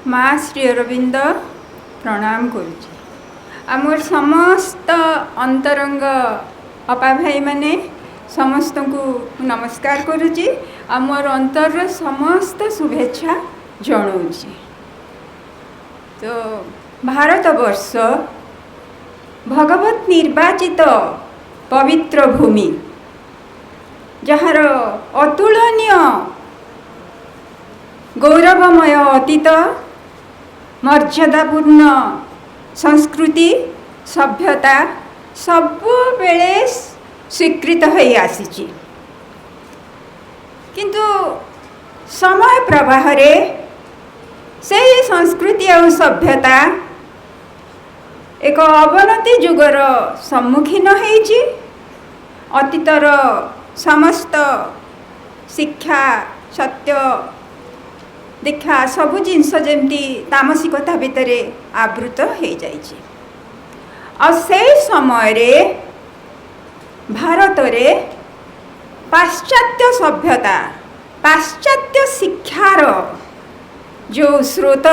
माँ श्री अरविंद प्रणाम करुची। आमर समस्त अंतरंग अपा भाई माने समस्त को नमस्कार करुची। आमर अंतर समस्त शुभेच्छा जनाऊँगी। तो भारत वर्ष भगवत निर्वाचित पवित्र भूमि जार अतुलनीय गौरवमय अतीत मर्यादापूर्ण संस्कृति सभ्यता सबु बेले स्वीकृत हो आसी। किंतु समय प्रवाह रे से संस्कृति और सभ्यता एक अवनति जुगर सम्मुखीन होइछि। अतीतर समस्त शिक्षा सत्य दीक्षा सबु जिनस जमती तामसिकता भितर आवृत हो जाइछि। और से समय रे भारत रे पाश्चात्य सभ्यता पाश्चात्य शिक्षार जो स्रोत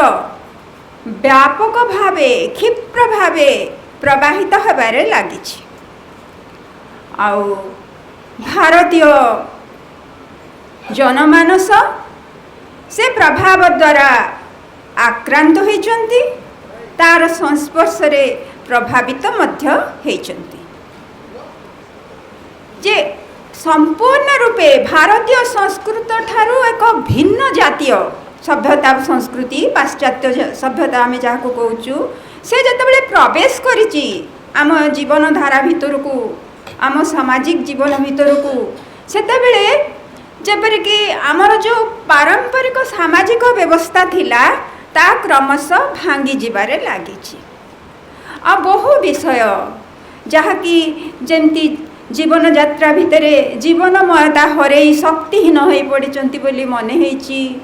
व्यापक भावे क्षिप्र भावे प्रवाहित होबारे लागिछि। आउ भारतीय जनमानस से प्रभाव द्वारा आक्रांत होइचंती, तार संस्पर्श रे प्रभावित मध्य होइचंती। जे संपूर्ण रूपे भारतीय संस्कृत ठारू एक भिन्न जातीय सभ्यता संस्कृति पाश्चात्य सभ्यता आम जहाँ को कहूँ से जितेबाला प्रवेश करिछि आम जीवन धारा भितर को आम सामाजिक जीवन भितर को सेतेबेले जेपरि कि आमर जो पारंपरिक सामाजिक व्यवस्था थिला ता क्रमशः भांगी जिबारे लागिछि। आ बहु विषय जहाँ कि जेमती जीवन यात्रा भितरे जीवनमयता हरई शक्तिहीन हो पड़िचंती बोली मने हेछि,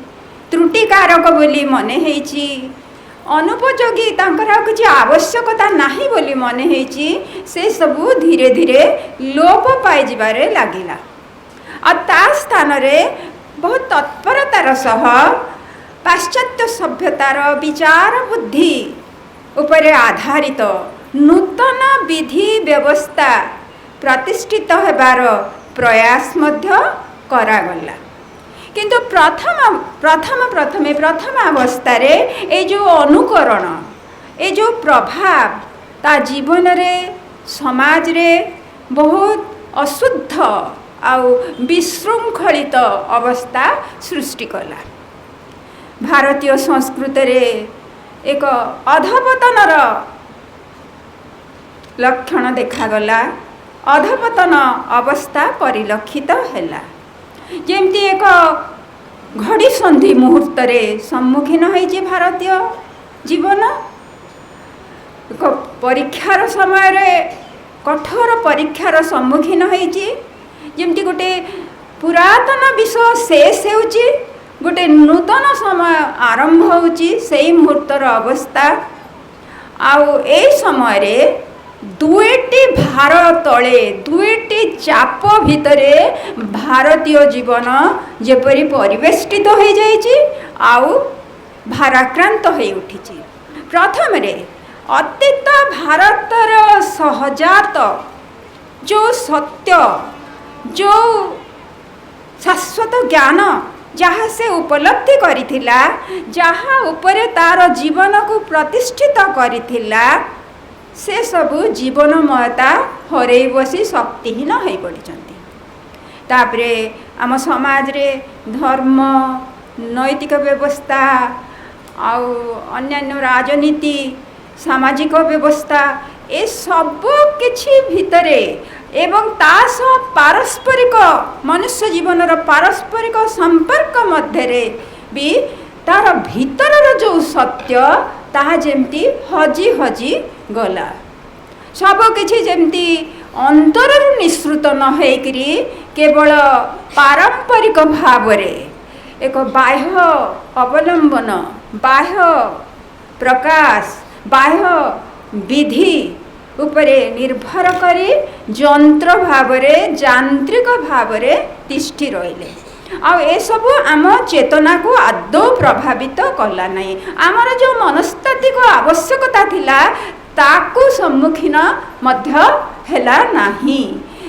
त्रुटिकारक बोली मने हेछि, अनुपयोगी तांकर किछि आवश्यकता नाही बोली मने हेछि। से सबू धीरे धीरे लोप पाई जिबारे लागिला। और ता स्थान रे बहुत तत्परतार सह पाश्चात्य सभ्यतार विचार बुद्धि उपरे आधारित नूतन विधि व्यवस्था प्रतिष्ठित हेबार प्रयास मध्य करागला। किंतु प्रथम अवस्था रे ए जो अनुकरण ए जो प्रभाव ता जीवन रे समाज रे बहुत अशुद्ध आउ विशृंखलित अवस्था सृष्टि कला। भारतीय संस्कृति रे एक अधपतनर लक्षण देखागला। अधपतन अवस्था परिलक्षित हैला। जेमती एक घड़ी संधि मुहूर्त रे सम्मुखीन होइछि भारतीय जीवन। एक परीक्षार समय रे कठोर परीक्षार सम्मुखीन होइछि। जेमती गोटे पुरातन विषय शेष होउछि, गोटे नूतन समय आरंभ होउछि सेही मुहूर्तर अवस्था। आउ ए समय रे दुईटी भार तले दुईटी चाप भितरे भारतीय जीवन जेपरि परिवेष्टित हो जाइछि आउ भाराक्रांत हो उठिछि। प्रथम रे अतीत भारतर सहजात जो सत्य जो शाश्वत ज्ञान जहाँ से उपलब्धि करिथिला, जहाँ उपरे तार जीवन को प्रतिष्ठित करिथिला, से सबु जीवनमयता हरई बसी शक्तिहीन हो पड़िचंती। तापरे आम समाज रे धर्म नैतिक व्यवस्था आउ अन्यान्य राजनीति सामाजिक व्यवस्था ए सब किछि भितरे एवं तास पारस्परिक मनुष्य जीवनर पारस्परिक संपर्क मध्य भी तार भीतर जो सत्य ताहा जेमती हजी हजी गला। सब किछि जेमती अंतररु निश्रुत न होइकरी केवल पारंपरिक भाव रे एक बाह्य अवलंबन बाह्य प्रकाश बाह्य विधि उपरे निर्भर करी यंत्र भावरे यांत्रिक भावरे तिष्ठि रहिले। एसबू आम चेतना को आदौ प्रभावित कला नहीं। आमर जो मनस्तात्विक आवश्यकता थिला ताकू सम्मुखीन मध्य हेला नाही।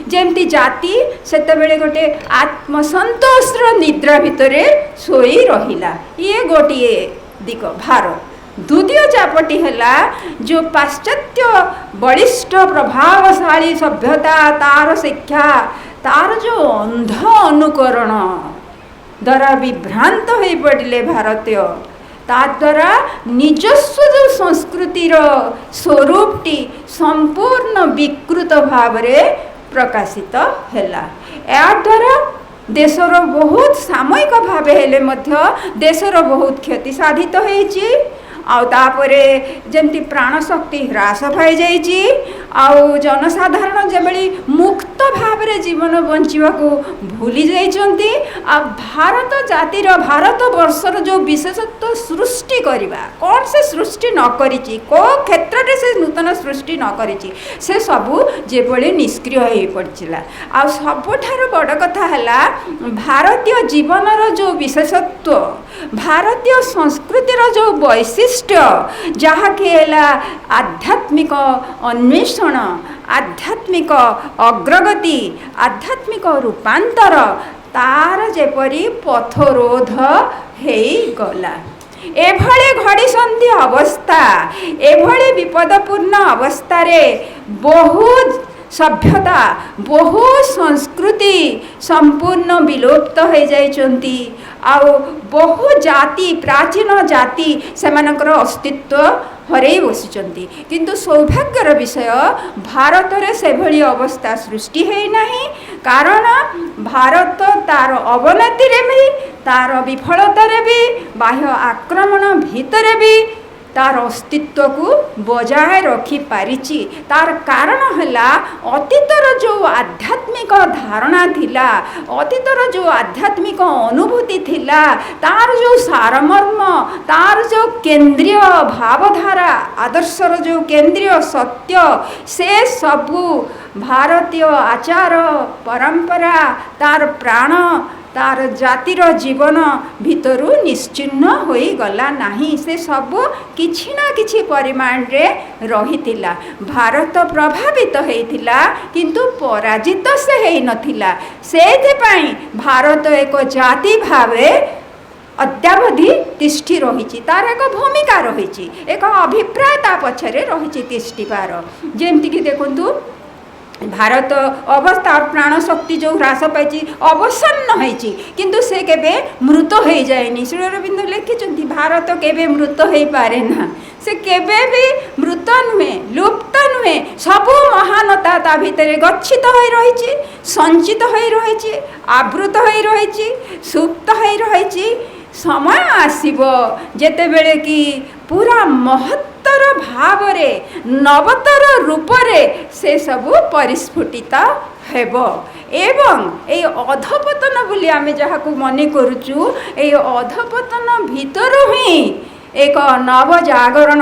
जेमती जाति सेतबेले गोटे आत्मसंतोषर निद्रा भितरे सोई रहिला, ये गोटे दिग भारत। द्वितीय चापटी है जो पाश्चात्य बलिष्ठ प्रभावशाली सभ्यता तार शिक्षा तार जो अंध अनुकरण द्वारा विभ्रांत हो पड़े भारतीय ता द्वारा निजस्व जो संस्कृतिर स्वरूपटी संपूर्ण विकृत भाव प्रकाशित हैला। या द्वारा देशर बहुत सामयिक भाव हेले मध्य देशर बहुत क्षति साधित होईची। आउतापरे जमती प्राण शक्ति ह्रास पाई जाइची। आउ जनसाधारण जबली मुक्त भाव रे जीवन बंचिबा को भूली जाइचंती। आ भारत जातिर भारत वर्षर जो विशेषत्व सृष्टि करिबा कौन से सृष्टि न करिची, को क्षेत्र रे से नूतन सृष्टि न करिची, से सबु जेबली निष्क्रिय होई पड़चिला। आ सबठार बड़ कथा हला भारतीय जीवनर जो विशेषत्व, भारतीय संस्कृतिर जो वैशिष्ट्य जहाँ कि आध्यात्मिक अन्वेषण, आध्यात्मिक अग्रगति, आध्यात्मिक रूपांतर तार जेपरी पथरोध गला। एभले घड़ीसंधि अवस्था, एभले विपदपूर्ण अवस्था रे बहुत सभ्यता बहु संस्कृति संपूर्ण विलुप्त हो जाइचंती। आउ बहु जाति प्राचीन जाति सेमानकर अस्तित्व हरई बसिचंती। किंतु सौभाग्यर विषय भारत रे से भली अवस्था सृष्टि है नहीं। कारण भारत तार अवनति रे भी तार विफलता रे भी बाह्य आक्रमण भितर भी तार अस्तित्व को बजाय रखी पारिची। तार कारण हला अतीतर जो आध्यात्मिक धारणा थिला, अतीतर जो आध्यात्मिक अनुभूति थिला, तार जो सारमर्म, तार जो केंद्रीय भावधारा, आदर्शर जो केंद्रीय सत्य, से सबू भारतीय आचार परंपरा तार प्राण तार जातिर जीवन भितरु निश्चिन्न होई गला नहीं। से सब किछि ना किछि परिमाण रे रहितिला। भारत प्रभावित होइतिला किंतु पराजित से हेइ नथिला। सेथि पई भारत एक जाति भावे अद्यावधि तिष्ठि रही, तार एक भूमिका रही, एक अभिप्राय ता पछरे रही तिष्ठिबार। जेमती देखु भारत अवस्था प्राण शक्ति जो ह्रास पाई अवसन्न होइची किंतु से केबे मृत हो जाएनी। श्री अरविंद लिखिछन्ति भारत केबे मृत हो पारे ना, से केबे भी मृत नुहे, लुप्त नुहे। सबु महानता ता भितरे गच्छित होई रहिची, संचित होई रहिची, आवृत होई रहिची, सुप्त होई रहिची। समय आसीबो जेतेबेले कि पूरा महत्तर भावरे नवतर रूपरे से सबु परिस्फुटित हेबो। एवं ए अधपतन बोली आमे जहाकु मने करूचु, ए अधपतन भितर ही एक नव जागरण,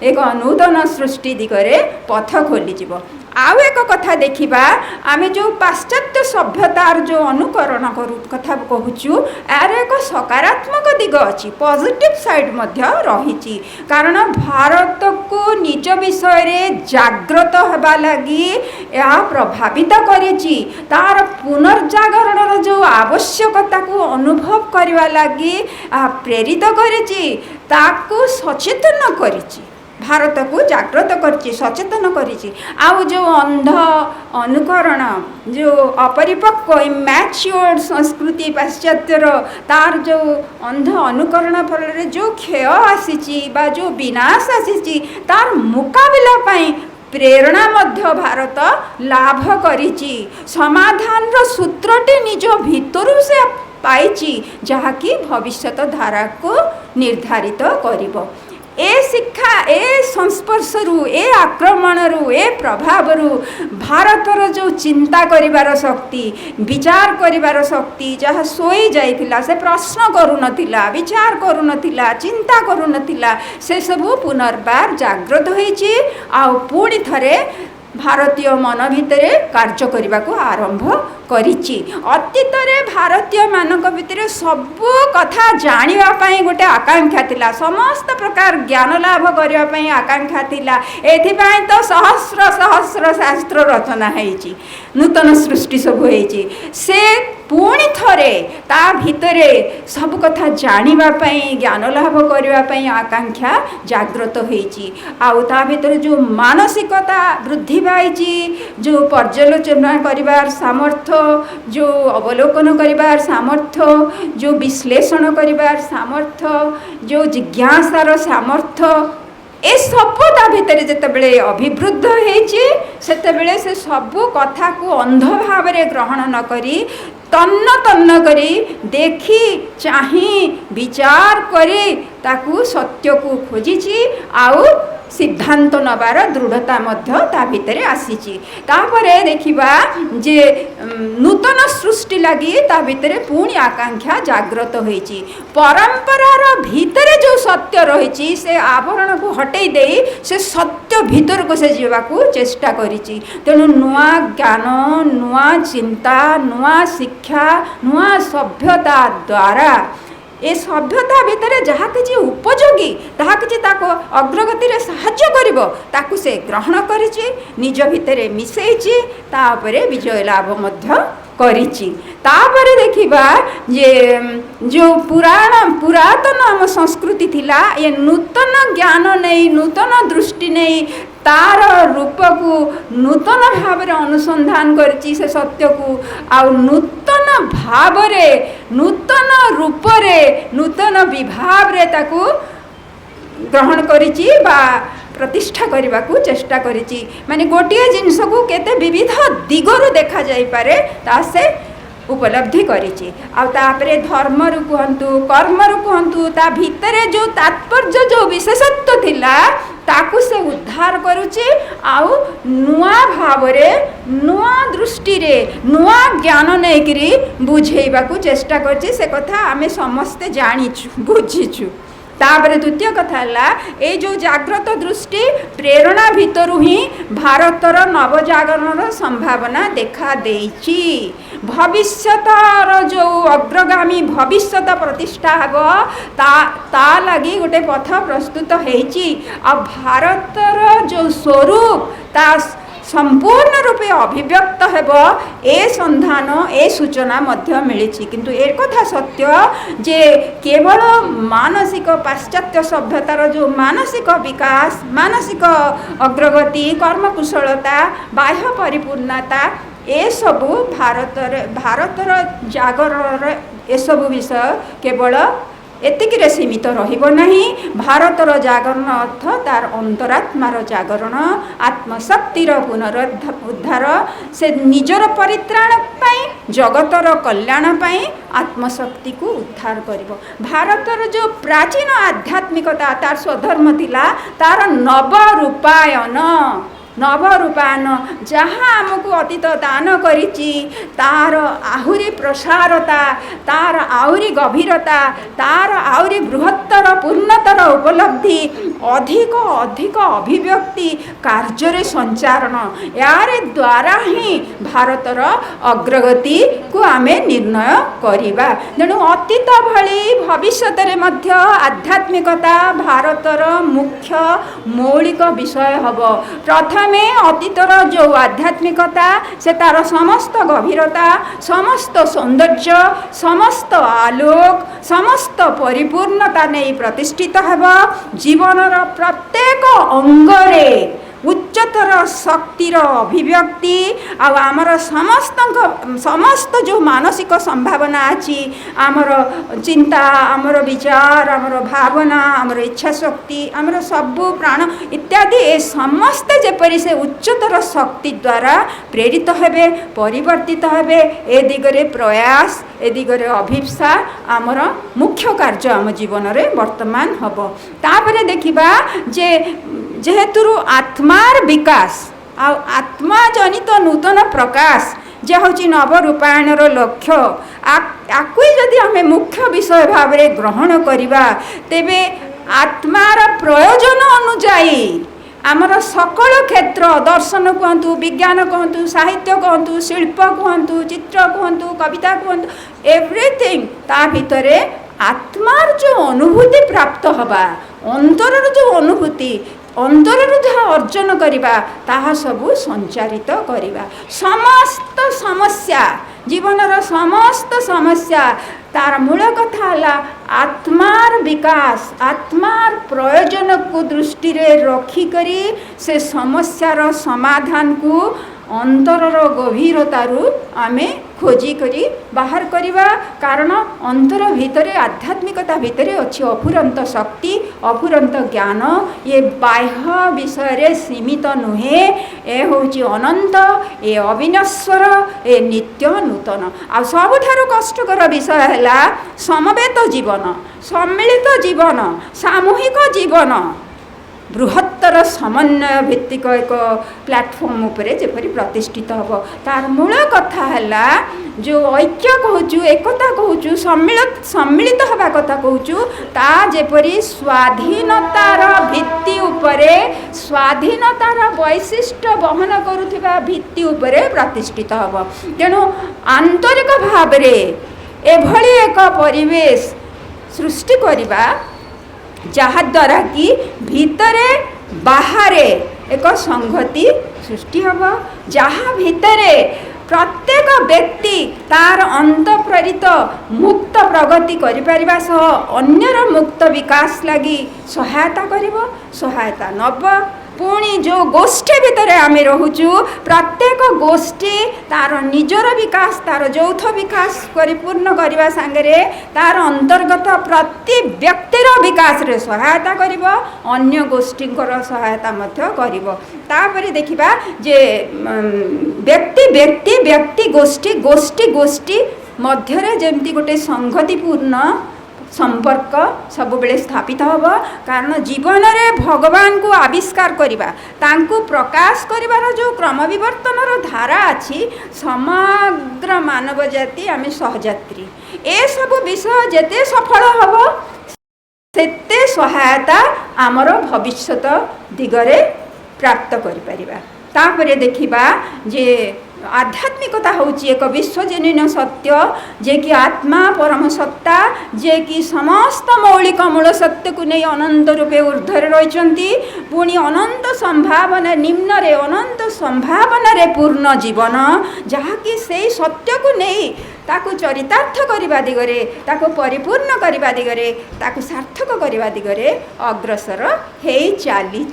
एक नूतन सृष्टि दिगरे पथ खोली जीवो। आउ एक कथा देखिबा, आमे जो पाश्चात्य सभ्यतार जो अनुकरण करू कथा कहूचु, यार एक सकारात्मक दिग अछि, पॉजिटिव साइड मध्य रहिछि। कारण भारत को निज विषय रे जागृत हेबा लागि या प्रभावित करिछि। तार पुनर्जागरणर जो आवश्यकता को अनुभव करबा लागि प्रेरित करिछि, ताकू सचेतन करिछि, भारत को जागृत करछि, सचेतन करिछि। आउ जो अंध अनुकरण, जो अपरिपक्व इमैच्योर्ड संस्कृति पाश्चात्यर, तार जो अंध अनुकरण फल जो क्षय आसीछि बा जो विनाश आसीछि, तार मुकाबिला पई प्रेरणा मध्य भारत लाभ करिछि। समाधान रो सूत्रटी निज भितरु से पाइछि, जहाँकि भविष्यत धारा को निर्धारित करिबो। ए शिक्षा ए संस्पर्शरू ए आक्रमणरू ए प्रभावरू भारतर जो चिंता करिवार शक्ति, विचार करिवार शक्ति, जहाँ सोई जाइथिला, से प्रश्न करू नथिला, विचार करू नथिला, चिंता करू नथिला, से सबू पुनर्बार जागृत होइछि। आ पुणी थरे भारतीय मन भितरे कार्य करने को आरंभ କରିଛି। ଅତୀତରେ ଭାରତୀୟମାନଙ୍କ ଭିତରେ ସବୁ କଥା ଜାଣିବା ପାଇଁ ଗୋଟେ ଆକାଂକ୍ଷା ଥିଲା, ସମସ୍ତ ପ୍ରକାର ଜ୍ଞାନ ଲାଭ କରିବା ପାଇଁ ଆକାଂକ୍ଷା ଥିଲା। ଏଥିପାଇଁ ତ ସହସ୍ର ସହସ୍ର ଶାସ୍ତ୍ର ରଚନା ହେଇଛି, ନୂତନ ସୃଷ୍ଟି ସବୁ ହେଇଛି। ସେ ପୁଣି ଥରେ ତା ଭିତରେ ସବୁ କଥା ଜାଣିବା ପାଇଁ, ଜ୍ଞାନ ଲାଭ କରିବା ପାଇଁ ଆକାଂକ୍ଷା ଜାଗ୍ରତ ହେଇଛି। ଆଉ ତା ଭିତରେ ଯେଉଁ ମାନସିକତା ବୃଦ୍ଧି ପାଇଛି, ଯେଉଁ ପର୍ଯ୍ୟାଲୋଚନା କରିବାର ସାମର୍ଥ୍ୟ, ଯେଉଁ ଅବଲୋକନ କରିବାର ସାମର୍ଥ୍ୟ, ଯେଉଁ ବିଶ୍ଳେଷଣ କରିବାର ସାମର୍ଥ୍ୟ, ଯେଉଁ ଜିଜ୍ଞାସାର ସାମର୍ଥ୍ୟ, ଏସବୁ ତା ଭିତରେ ଯେତେବେଳେ ଅଭିବୃଦ୍ଧ ହେଇଛି, ସେତେବେଳେ ସେ ସବୁ କଥାକୁ ଅନ୍ଧ ଭାବରେ ଗ୍ରହଣ ନ କରି ତନ୍ନ ତନ୍ନ କରି ଦେଖି ଚାହିଁ ବିଚାର କରି ତାକୁ ସତ୍ୟକୁ ଖୋଜିଛି। ଆଉ ସିଦ୍ଧାନ୍ତ ନେବାର ଦୃଢ଼ତା ମଧ୍ୟ ତା ଭିତରେ ଆସିଛି। ତାପରେ ଦେଖିବା ଯେ ନୂତନ ସୃଷ୍ଟି ଲାଗି ତା ଭିତରେ ପୁଣି ଆକାଂକ୍ଷା ଜାଗ୍ରତ ହୋଇଛି। ପରମ୍ପରାର ଭିତରେ ଯେଉଁ ସତ୍ୟ ରହିଛି, ସେ ଆବରଣକୁ ହଟେଇ ଦେଇ ସେ ସତ୍ୟ ଭିତରକୁ ସେ ଯିବାକୁ ଚେଷ୍ଟା କରିଛି। ତେଣୁ ନୂଆ ଜ୍ଞାନ, ନୂଆ ଚିନ୍ତା, ନୂଆ ଶିକ୍ଷା, ନୂଆ ସଭ୍ୟତା ଦ୍ୱାରା ଏ ସଭ୍ୟତା ଭିତରେ ଯାହା କିଛି ଉପଯୋଗୀ, ତାହା କିଛି ତାକୁ ଅଗ୍ରଗତିରେ ସାହାଯ୍ୟ କରିବ, ତାକୁ ସେ ଗ୍ରହଣ କରିଛି, ନିଜ ଭିତରେ ମିଶେଇଛି, ତାପରେ ବିଜୟ ଲାଭ ମଧ୍ୟ କରିଛି। ତାପରେ ଦେଖିବା ଯେ ଯେଉଁ ପୁରାତନ ଆମ ସଂସ୍କୃତି ଥିଲା, ଏ ନୂତନ ଜ୍ଞାନ ନେଇ, ନୂତନ ଦୃଷ୍ଟି ନେଇ ତାର ରୂପକୁ ନୂତନ ଭାବରେ ଅନୁସନ୍ଧାନ କରିଛି, ସେ ସତ୍ୟକୁ। ଆଉ ନୂତନ ଭାବରେ, ନୂତନ ରୂପରେ, ନୂତନ ବିଭାବରେ ତାକୁ ଗ୍ରହଣ କରିଛି ବା ପ୍ରତିଷ୍ଠା କରିବାକୁ ଚେଷ୍ଟା କରିଛି। ମାନେ ଗୋଟିଏ ଜିନିଷକୁ କେତେ ବିବିଧ ଦିଗରୁ ଦେଖାଯାଇପାରେ, ତାହା ସେ ଉପଲବ୍ଧି କରିଛି। ଆଉ ତାପରେ ଧର୍ମରୁ କୁହନ୍ତୁ, କର୍ମରୁ କୁହନ୍ତୁ, ତା ଭିତରେ ଯେଉଁ ତାତ୍ପର୍ଯ୍ୟ, ଯେଉଁ ବିଶେଷତ୍ୱ ଥିଲା, ତାକୁ ସେ ଉଦ୍ଧାର କରୁଛି। ଆଉ ନୂଆ ଭାବରେ, ନୂଆ ଦୃଷ୍ଟିରେ, ନୂଆ ଜ୍ଞାନ ନେଇକରି ବୁଝେଇବାକୁ ଚେଷ୍ଟା କରିଛି। ସେ କଥା ଆମେ ସମସ୍ତେ ଜାଣିଛୁ, ବୁଝିଛୁ। ତାପରେ ଦ୍ୱିତୀୟ କଥା ହେଲା, ଏଇ ଯେଉଁ ଜାଗ୍ରତ ଦୃଷ୍ଟି ପ୍ରେରଣା ଭିତରୁ ହିଁ ଭାରତର ନବଜାଗରଣର ସମ୍ଭାବନା ଦେଖା ଦେଇଛି। ଭବିଷ୍ୟତର ଯେଉଁ ଅଗ୍ରଗାମୀ ଭବିଷ୍ୟତ ପ୍ରତିଷ୍ଠା ହେବ, ତା ଲାଗି ଗୋଟେ ପଥ ପ୍ରସ୍ତୁତ ହେଇଛି। ଆଉ ଭାରତର ଯେଉଁ ସ୍ୱରୂପ, ତା ସମ୍ପୂର୍ଣ୍ଣ ରୂପେ ଅଭିବ୍ୟକ୍ତ ହେବ, ଏ ସନ୍ଧାନ, ଏ ସୂଚନା ମଧ୍ୟ ମିଳିଛି। କିନ୍ତୁ ଏ କଥା ସତ୍ୟ ଯେ କେବଳ ମାନସିକ, ପାଶ୍ଚାତ୍ୟ ସଭ୍ୟତାର ଯେଉଁ ମାନସିକ ବିକାଶ, ମାନସିକ ଅଗ୍ରଗତି, କର୍ମକୁଶଳତା, ବାହ୍ୟ ପରିପୂର୍ଣ୍ଣତା, ଏସବୁ ଭାରତର ଜାଗରଣର ଏସବୁ ବିଷୟ କେବଳ ଏତିକିରେ ସୀମିତ ରହିବ ନାହିଁ। ଭାରତର ଜାଗରଣ ଅର୍ଥ ତାର ଅନ୍ତରାତ୍ମାର ଜାଗରଣ, ଆତ୍ମଶକ୍ତିର ପୁନରୁଦ୍ଧାର, ସେ ନିଜର ପରିତ୍ରାଣ ପାଇଁ, ଜଗତର କଲ୍ୟାଣ ପାଇଁ ଆତ୍ମଶକ୍ତିକୁ ଉଦ୍ଧାର କରିବ। ଭାରତର ଯେଉଁ ପ୍ରାଚୀନ ଆଧ୍ୟାତ୍ମିକତା, ତାର ସ୍ୱଧର୍ମ ଥିଲା, ତାର ନବରୂପାୟନ ଯାହା ଆମକୁ ଅତୀତ ଦାନ କରିଛି, ତାର ଆହୁରି ପ୍ରସାରତା, ତାର ଆହୁରି ଗଭୀରତା, ତାର ଆହୁରି ବୃହତ୍ତର ପୂର୍ଣ୍ଣତର ଉପଲବ୍ଧି, ଅଧିକ ଅଭିବ୍ୟକ୍ତି, କାର୍ଯ୍ୟରେ ସଞ୍ଚାରଣ, ୟାର ଦ୍ୱାରା ହିଁ ଭାରତର ଅଗ୍ରଗତିକୁ ଆମେ ନିର୍ଣ୍ଣୟ କରିବା। ତେଣୁ ଅତୀତ ଭଳି ଭବିଷ୍ୟତରେ ମଧ୍ୟ ଆଧ୍ୟାତ୍ମିକତା ଭାରତର ମୁଖ୍ୟ ମୌଳିକ ବିଷୟ ହେବ। ପ୍ରଥମେ ଅତୀତର ଯେଉଁ ଆଧ୍ୟାତ୍ମିକତା, ସେ ତାର ସମସ୍ତ ଗଭୀରତା, ସମସ୍ତ ସୌନ୍ଦର୍ଯ୍ୟ, ସମସ୍ତ ଆଲୋକ, ସମସ୍ତ ପରିପୂର୍ଣ୍ଣତା ନେଇ ପ୍ରତିଷ୍ଠିତ ହେବ। ଜୀବନର ପ୍ରତ୍ୟେକ ଅଙ୍ଗରେ ଉଚ୍ଚତର ଶକ୍ତିର ଅଭିବ୍ୟକ୍ତି, ଆଉ ଆମର ସମସ୍ତ ଯେଉଁ ମାନସିକ ସମ୍ଭାବନା ଅଛି, ଆମର ଚିନ୍ତା, ଆମର ବିଚାର, ଆମର ଭାବନା, ଆମର ଇଚ୍ଛା ଶକ୍ତି, ଆମର ସବୁ ପ୍ରାଣ ଇତ୍ୟାଦି, ଏ ସମସ୍ତେ ଯେପରି ସେ ଉଚ୍ଚତର ଶକ୍ତି ଦ୍ୱାରା ପ୍ରେରିତ ହେବେ, ପରିବର୍ତ୍ତିତ ହେବେ, ଏ ଦିଗରେ ପ୍ରୟାସ, ଏ ଦିଗରେ ଅଭିପ୍ସା ଆମର ମୁଖ୍ୟ କାର୍ଯ୍ୟ ଆମ ଜୀବନରେ ବର୍ତ୍ତମାନ ହେବ। ତାପରେ ଦେଖିବା ଯେ ଯେହେତୁ ଆତ୍ମାର ବିକାଶ ଆଉ ଆତ୍ମା ଜନିତ ନୂତନ ପ୍ରକାଶ ଯେ ହେଉଛି ନବରୂପାୟଣର ଲକ୍ଷ୍ୟ, ଆକୁ ଯଦି ଆମେ ମୁଖ୍ୟ ବିଷୟ ଭାବରେ ଗ୍ରହଣ କରିବା, ତେବେ ଆତ୍ମାର ପ୍ରୟୋଜନ ଅନୁଯାୟୀ आमर सकल क्षेत्र दर्शन कहतु विज्ञान कहतु साहित्य कहतु शिल्प कहतु चित्र कहतु कविता कहतु एवरीथिंग ता भितर आत्मार जो अनुभूति प्राप्त हवा अंतर जो अनुभूति अंतर जहाँ अर्जन करवा ताहा सबू संचारित करवा समस्त समस्या जीवनर समस्त समस्या तार मूल कथा है आत्मार विकास आत्मार प्रयोजन को दृष्टि रे रखिकरी से समस्यार समाधान को अंतरर गभीरतारू आमे खोजिकरी बाहर करवा कारण अंतर भितर आध्यात्मिकता भितर अच्छी अफुरंत शक्ति अफुरंत ज्ञान ये बाह्य विषय सीमित नुहे ए होची अनंत ए अविनश्वर ए नित्य नूतन आ सबुठारु कष्टकर विषय है समवेत जीवन सम्मिलित जीवन सामूहिक जीवन बृहत्तर समन्वय भित्तिक एक प्लाटफॉर्म उपरे जेपरी प्रतिष्ठित हम तार मूल कथा है जो ऐक्य कहूँ एकता कहूँ सम्मिलित हवा कथा कहूँ ता जेपरी स्वाधीनतार भित्ति उपरे स्वाधीनतार वैशिष्ट्य बहन करुथिबा भित्ति उपरे प्रतिष्ठित हम तेणु आंतरिक भाव रे एभली एक परिवेश सृष्टि करिबा जहाद्वारा कि भितरे बाहरे एक संगति सृष्टि हम जहाँ भितरे प्रत्येक व्यक्ति तार अंत प्रेरित मुक्त प्रगति करिपारिबा सह अन्यर मुक्त विकास लगी सहायता करिवो सहायता नब पुणी जो गोष्ठी भितर आम रोचु प्रत्येक गोष्ठी तार निजर विकास तार यौथ विकास परिपूर्ण करने सांगे तार अंतर्गत प्रति व्यक्तिर विकास रे सहायता करिवो अन्य गोष्ठी सहायता मध्य करिवो तापरे देखिबा जे व्यक्ति व्यक्ति व्यक्ति गोष्ठी गोष्ठी गोष्ठी मध्यरे जेमती गोटे संगतिपूर्ण संपर्क सब बेले स्थापित होब कारण जीवन रे भगवान को आविष्कार करिबा तांको प्रकाश करिवार जो क्रम विवर्तनर धारा अछि समग्र मानव जाति आमे सहयात्री ए सब विषय जेते सफल होब सेते सहायता आमर भविष्यत दिगरे प्राप्त करि परिबा तापरे देखिबा जे आध्यात्मिकता होची एक विश्वजनीन सत्य जे कि आत्मा परम सत्ता जे कि समस्त मौलिक मूल सत्य को नहीं अनंत रूपे ऊर्ध्वर रही पुणी अनंत संभावना निम्न रे अनंत संभावना रे पूर्ण जीवन जहाँकि से सत्य को नहीं ताकु चरितार्थ करने दिगरे ताकु परिपूर्ण करने दिगरे ताकु सार्थक करने दिगरे अग्रसर हो चली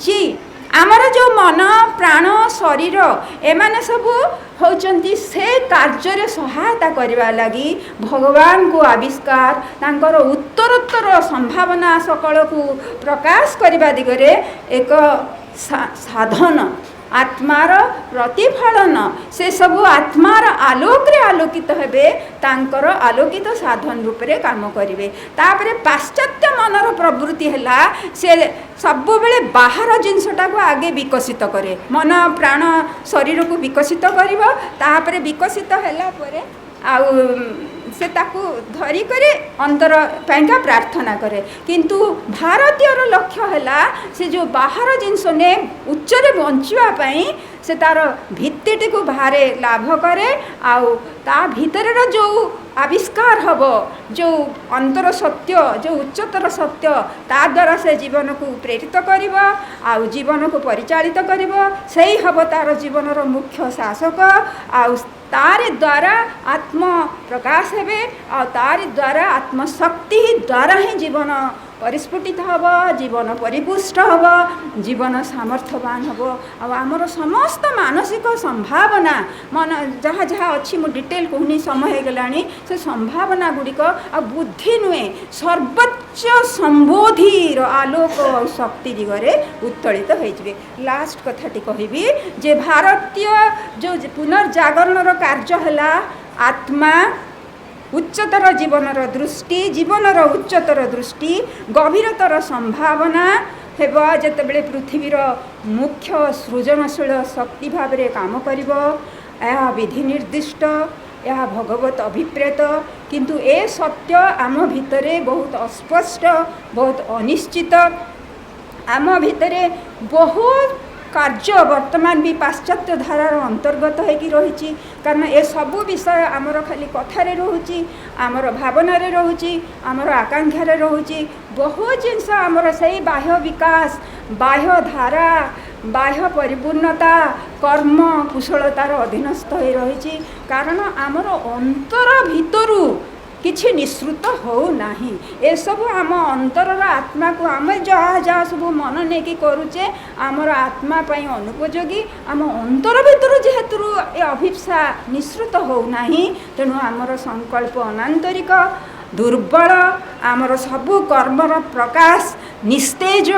आमर जो मन प्राण शरीर एमाने सबू होचंती से कार्य सहायता करने लगी भगवान को आविष्कार तांकर उत्तरोत्तर संभावना सकल को प्रकाश करने दिगरे एक साधन आत्मार प्रतिफलन से सब आत्मार आलोक रे आलोकित हेबे तांकर आलोकित साधन रूप रे काम करिवे तापरे पाश्चात्य मनर प्रवृत्ति हैला से सब बेले बाहर जिनसटा को आगे विकसित करे मन प्राण शरीर को विकसित करिवो तापरे विकसित हैला परे आउ से ताकू धरी करे अंतर पैंका प्रार्थना करे किंतु भारतीयर लक्ष्य हैला से जो बाहर जिनस ने उच्चरे बंचिवा पई से तार भित्तिटी को बाहरे लाभ करे आउ ता भितर जो आविष्कार हब जो अंतर सत्य जो उच्चतर सत्य ता द्वारा से जीवन को प्रेरित करिव आउ जीवन को परिचालित करिव सही हब तार जीवनर मुख्य शासक आउ तारि द्वारा आत्म प्रकाश हेबे और तारि द्वारा आत्मशक्ति द्वारा ही जीवन परिस्फुटित हब जीवन परिपुष्ट हब जीवन सामर्थ्यवान हब आमर समस्त मानसिक संभावना मन जहाँ जहाँ अच्छी मु डिटेल कहूनी समय हो गलानी से संभावना गुड़िक आ बुद्धि नुहे सर्वोच्च संबोधि आलोक और शक्ति दिगरे उत्तोलित होइजिबे लास्ट कथाटी कहबी जे भारतीय जो पुनर्जागरण कार्य है आत्मा उच्चतर जीवनर दृष्टि जीवनर उच्चतर दृष्टि गभीरतर संभावना हेबा जेतेबेले पृथ्वीर मुख्य सृजनशील शक्ति भाव में काम करिवो यह विधि निर्दिष्ट यह भगवत अभिप्रेत किंतु ए सत्य आम भितरे बहुत अस्पष्ट बहुत अनिश्चित आम भितर बहुत कार्य वर्तमान भी पाश्चात्य धारार अंतर्गत होगी रही कारण ए सबू विषय आमर खाली कथार रोचे आमर भावनार रोचे आमर आकांक्षार रोचे बहुत जिनस आमर से बाह्य विकास बाह्य धारा बाह्य परिपूर्णता कर्म कुशलतार अधीनस्थ हो रही कारण आमर अंतर भितरू किछि निश्रुत हो नाही ए सब आम अंतर आत्मा को आम जहाँ जहाँ सब मन नहीं करुचे आमर आत्मा पाई अनुपयोगी आम अंतर भितर जेहेतु ए अभिप्सा निश्रुत हो नाही तेणु आमर संकल्प अनांतरिक दुर्बल आमर सबु कर्मर प्रकाश निस्तेज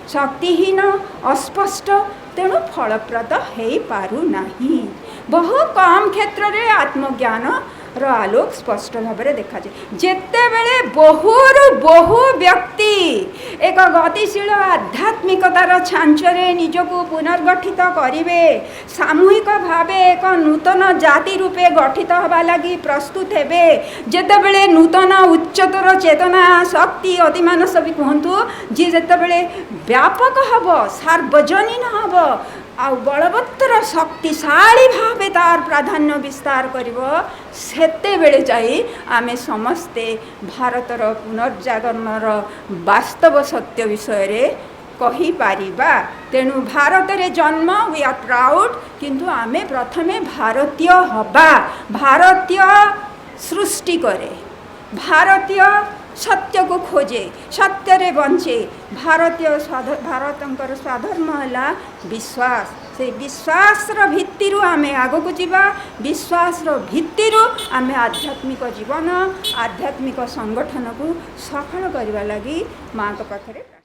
शक्तिहीन अस्पष्ट तेणु फलप्रद हो पारु नाही बहु कम क्षेत्र में आत्मज्ञान आलोक स्पष्ट भाव में देखा जाए जिते बेले बहुरु बहु व्यक्ति एक गतिशील आध्यात्मिकतार छांचरे निजको पुनर्गठित करिवे सामूहिक भाव एक नूतन जाति रूपे गठित हवा लगी प्रस्तुत हेबे जेते बेले नूतन उच्चतर चेतना शक्ति अतिमानस भी कहतु जी जेते बेले व्यापक हब सार्वजनीन हब आ बलवत्तर शक्तिशाली भाव तार प्राधान्य विस्तार करिवो सेते बेले जाई आमे समस्ते भारतर पुनर्जागरणर वास्तव सत्य विषय रे कही पारिबा तेणु भारत रे जन्म वी आर प्राउड किंतु आमे प्रथमे भारतीय हबा भारतीय सृष्टि करे भारतीय सत्य को खोजे सत्य रे बंचे भारतीय भारतंकर स्वधर्म है विश्वास से विश्वास भित्ति आमे आग को जीवा विश्वास भित्ति आमे आध्यात्मिक जीवन आध्यात्मिक संगठन को सफल करने लगी माँ के पाखरे